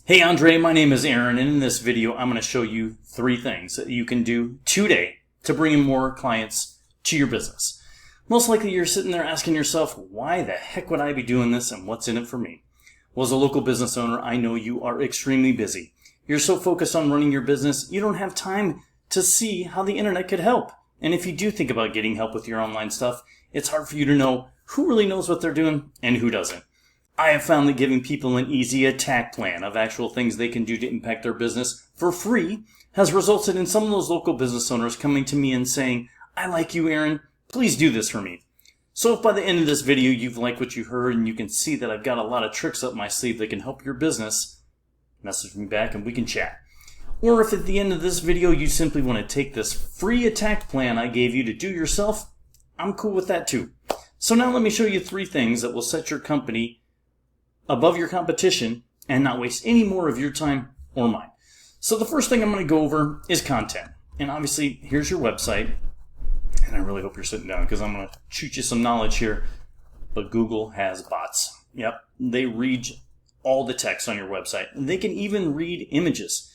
Hey Andre, my name is Aaron, and in this video I'm going to show you 3 things that you can do today to bring in more clients to your business. Most likely you're sitting there asking yourself, why the heck would I be doing this and what's in it for me? Well, as a local business owner, I know you are extremely busy. You're so focused on running your business, you don't have time to see how the internet could help. And if you do think about getting help with your online stuff, it's hard for you to know who really knows what they're doing and who doesn't. I have found that giving people an easy attack plan of actual things they can do to impact their business for free has resulted in some of those local business owners coming to me and saying, I like you, Aaron, please do this for me. So if by the end of this video you've liked what you heard and you can see that I've got a lot of tricks up my sleeve that can help your business, message me back and we can chat. Or if at the end of this video you simply want to take this free attack plan I gave you to do yourself, I'm cool with that too. So now let me show you 3 things that will set your company above your competition and not waste any more of your time or mine. So the first thing I'm going to go over is content. And obviously, here's your website. And I really hope you're sitting down because I'm going to shoot you some knowledge here. But Google has bots. Yep, they read all the text on your website. And they can even read images.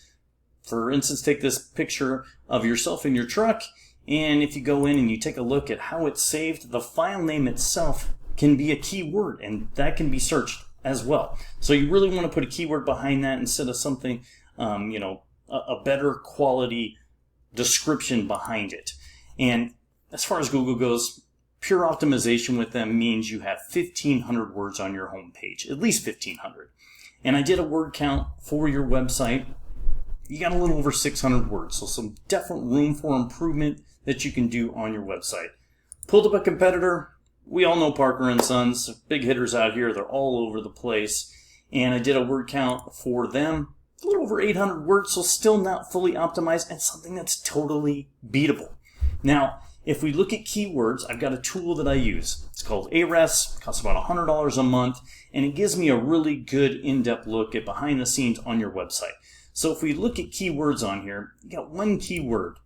For instance, take this picture of yourself in your truck. And if you go in and you take a look at how it's saved, the file name itself can be a keyword. And that can be searched as well. So you really want to put a keyword behind that instead of something, a better quality description behind it. And as far as Google goes, pure optimization with them means you have 1,500 words on your home page, at least 1,500. And I did a word count for your website. You got a little over 600 words, so some definite room for improvement that you can do on your website. Pulled up a competitor. We all know Parker & Sons, big hitters out here. They're all over the place. And I did a word count for them, a little over 800 words, so still not fully optimized and something that's totally beatable. Now, if we look at keywords, I've got a tool that I use. It's called Ahrefs. It costs about $100 a month, and it gives me a really good in-depth look at behind the scenes on your website. So if we look at keywords on here, you got one keyword.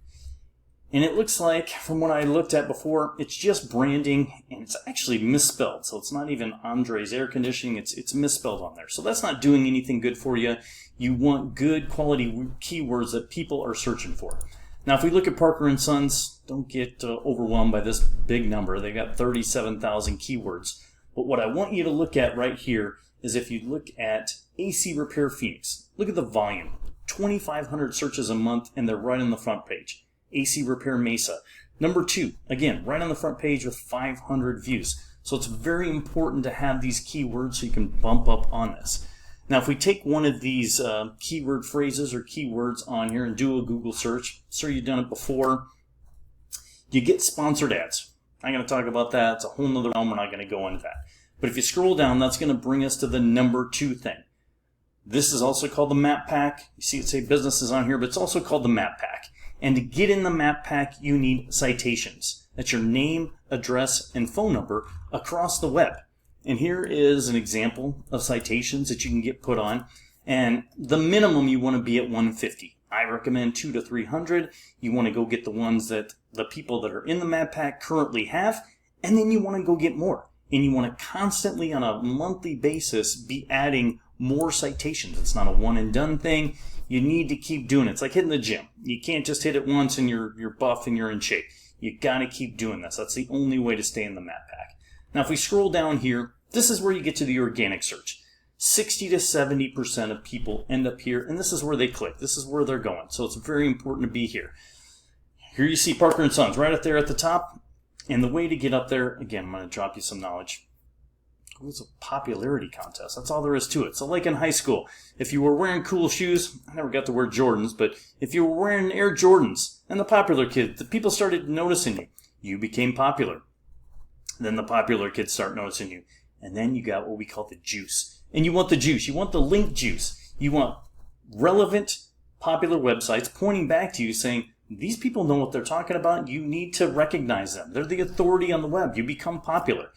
And it looks like, from what I looked at before, it's just branding, and it's actually misspelled. So it's not even Andre's Air Conditioning, it's misspelled on there. So that's not doing anything good for you. You want good quality keywords that people are searching for. Now, if we look at Parker & Sons, don't get overwhelmed by this big number. They got 37,000 keywords. But what I want you to look at right here is if you look at AC Repair Phoenix. Look at the volume. 2,500 searches a month, and they're right on the front page. AC Repair Mesa. Number 2, again, right on the front page with 500 views. So it's very important to have these keywords so you can bump up on this. Now, if we take one of these keyword phrases or keywords on here and do a Google search, sure you've done it before, you get sponsored ads. I'm going to talk about that. It's a whole nother realm. We're not going to go into that. But if you scroll down, that's going to bring us to the number 2 thing. This is also called the Map Pack. You see it say businesses on here, but it's also called the Map Pack. And to get in the Map Pack, you need citations. That's your name, address, and phone number across the web. And here is an example of citations that you can get put on. And the minimum you want to be at 150. I recommend 200 to 300. You want to go get the ones that the people that are in the Map Pack currently have. And then you want to go get more. And you want to constantly, on a monthly basis, be adding more citations. It's not a one and done thing. You need to keep doing it. It's like hitting the gym. You can't just hit it once and you're buff and you're in shape. You got to keep doing this. That's the only way to stay in the Map Pack. Now, if we scroll down here, this is where you get to the organic search. 60 to 70% of people end up here, and this is where they click. This is where they're going. So it's very important to be here. Here you see Parker & Sons right up there at the top. And the way to get up there, again, I'm going to drop you some knowledge. It's a popularity contest. That's all there is to it. So like in high school, if you were wearing cool shoes, I never got to wear Jordans, but if you were wearing Air Jordans and the popular kid, the people started noticing you. You became popular. Then the popular kids start noticing you. And then you got what we call the juice. And you want the juice. You want the link juice. You want relevant, popular websites pointing back to you saying, these people know what they're talking about. You need to recognize them. They're the authority on the web. You become popular.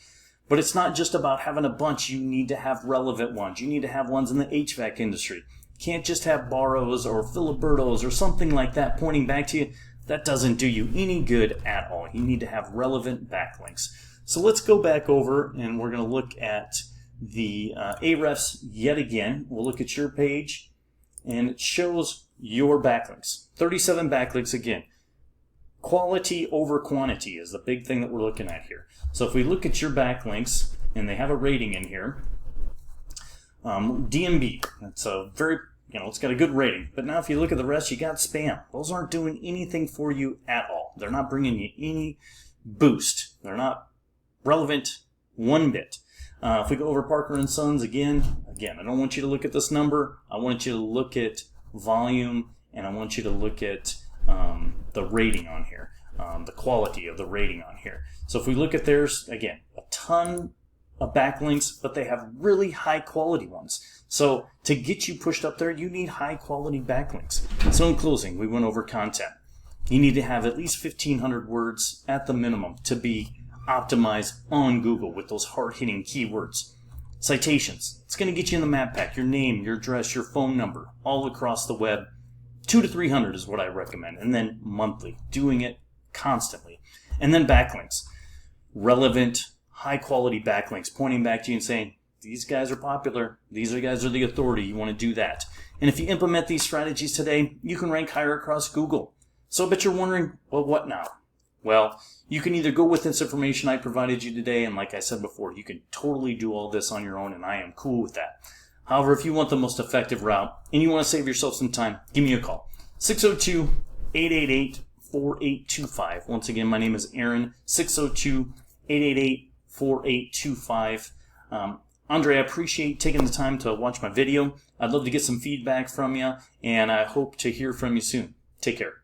But it's not just about having a bunch. You need to have relevant ones. You need to have ones in the HVAC industry. You can't just have Barrows or Filiberto's or something like that pointing back to you. That doesn't do you any good at all. You need to have relevant backlinks. So let's go back over and we're going to look at the Ahrefs yet again. We'll look at your page and it shows your backlinks. 37 backlinks again. Quality over quantity is the big thing that we're looking at here. So if we look at your backlinks, and they have a rating in here, DMB, it's a very, it's got a good rating. But now if you look at the rest, you got spam. Those aren't doing anything for you at all. They're not bringing you any boost. They're not relevant one bit. If we go over Parker & Sons again, I don't want you to look at this number. I want you to look at volume, and I want you to look at the rating on here, the quality of the rating on here. So if we look at theirs, again, a ton of backlinks, but they have really high quality ones. So to get you pushed up there, you need high quality backlinks. So in closing, we went over content. You need to have at least 1,500 words at the minimum to be optimized on Google with those hard-hitting keywords. Citations, it's going to get you in the map pack, your name, your address, your phone number, all across the web. 200 to 300 is what I recommend. And then monthly, doing it constantly. And then backlinks, relevant, high-quality backlinks, pointing back to you and saying, these guys are popular, these guys are the authority, you want to do that. And if you implement these strategies today, you can rank higher across Google. So I bet you're wondering, well, what now? Well, you can either go with this information I provided you today, and like I said before, you can totally do all this on your own, and I am cool with that. However, if you want the most effective route, and you want to save yourself some time, give me a call. 602-888-4825. Once again, my name is Aaron, 602-888-4825. Andre, I appreciate taking the time to watch my video. I'd love to get some feedback from you, and I hope to hear from you soon. Take care.